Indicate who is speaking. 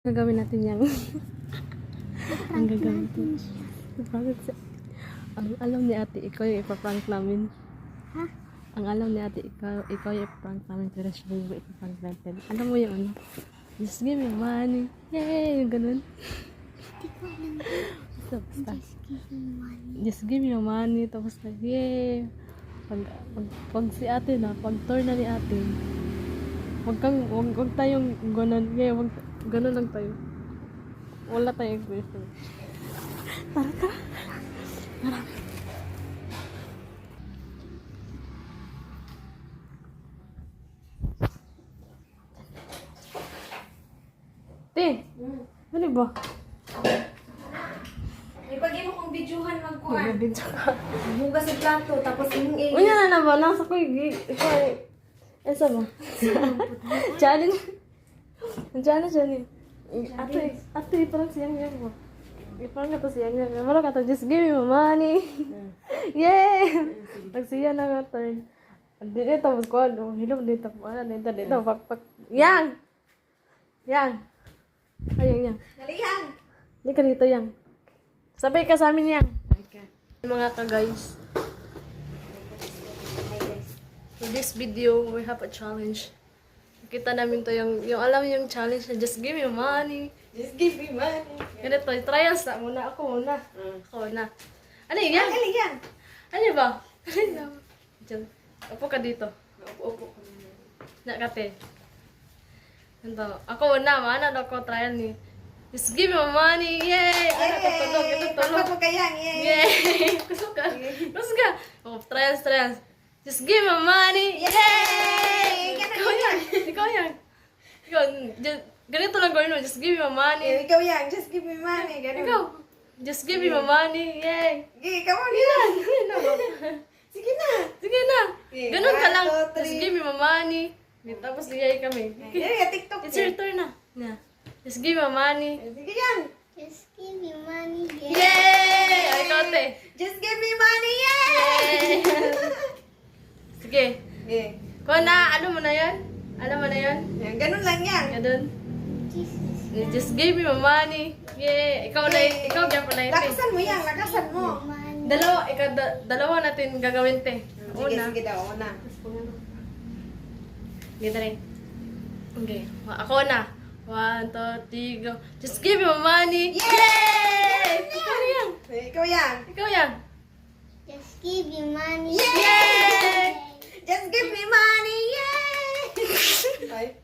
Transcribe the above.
Speaker 1: Gagawin natin yan. Ang gagawin natin. Ang alam ni ate, ikaw yung ipaprank namin.
Speaker 2: Ha?
Speaker 1: Ang alam ni ate, ikaw yung ipaprank namin. Pero siya yung ipaprank natin. Alam mo yung ano? Just give me money. Yay! Yung ganun.
Speaker 2: Hindi ko alam.
Speaker 1: Basta.
Speaker 2: Just give me money.
Speaker 1: Just give me your money. Tapos na, yay! Pag si ate na, pag turn na ni ate, wag tayong ganun. Yeah, ganun lang tayo. Wala tayong question. Tara ka. Tara. Te, ano ba?
Speaker 3: Ipag mo kong bidyuhan magkuhan.
Speaker 1: Video ka.
Speaker 3: Hugas sa plato, tapos yung
Speaker 1: Unya na ba? Nasa ko yung esa ba? Challenge. Challenge yan eh. Ate, parang siyang yan mo. Parang ka to siyang yan. Parang ka to, just give me my money. Yay! Nagsiya na nga turn. Dito, magkuhan. Hilong dito. Dito. Pak. Yang! Yang! Ayang, yang.
Speaker 3: Nalihan!
Speaker 1: Hindi ka dito, yang. Sabay ka sa amin, yang. Mga ka-guys. In this video, we have a challenge. Kita namin to yung alam yung challenge na just give me money.
Speaker 3: Just give me money.
Speaker 1: Ganito, trials na muna. Ako muna. Ako muna. Ano yun? Yan?
Speaker 3: Nalihan!
Speaker 1: Ano ba? Diyan. Upo ka dito.
Speaker 3: Upo.
Speaker 1: Nakate. Ganito. Ako muna. Maana daw ko trial ni. Just give me money. Yay! Ano ka tulog? Ito tulog.
Speaker 3: Ako kayang, yay!
Speaker 1: Yay! Kusok ka. Kusok ka. Oh, trials. Just give me money. Yay! Ikaw yan. Ikaw, ganito lang gawin mo. Just give me money.
Speaker 3: Ikaw yang, just give me money. Ganun.
Speaker 1: Ikaw, just give me money. Yay!
Speaker 3: Okay, come on,
Speaker 1: Yan!
Speaker 3: Sige na.
Speaker 1: Sige na. Ganun ka lang.
Speaker 3: 1, 2, 3.
Speaker 1: Just give me money. Tapos yay kami.
Speaker 3: Yan, TikTok.
Speaker 1: It's your turn na. Yeah. Just give me money.
Speaker 3: Sige yan.
Speaker 2: Just give me money.
Speaker 1: Yay! Ay, kote.
Speaker 3: Just give me money, yay!
Speaker 1: Yay! Sige.
Speaker 3: Okay.
Speaker 1: Kung na, ano mo na yan? Ano mo na yan?
Speaker 3: Yan, ganun lang yan.
Speaker 1: Ganun.
Speaker 2: Jesus.
Speaker 1: Just give me my money. Yay! Ikaw na, ikaw yan pa na yun.
Speaker 3: Lakasan mo yan, lakasan mo.
Speaker 2: Money.
Speaker 1: Dalawa natin gagawin, te.
Speaker 3: Sige, sige daw, una.
Speaker 1: Ganda rin. Okay. Ako na. 1, 2, 3, go. Just give me my money. Yay! Ikaw na yan.
Speaker 3: Ikaw yan.
Speaker 1: Ikaw yan.
Speaker 2: Just give me money.
Speaker 1: Yay!
Speaker 3: Just give me money, yay! Ay.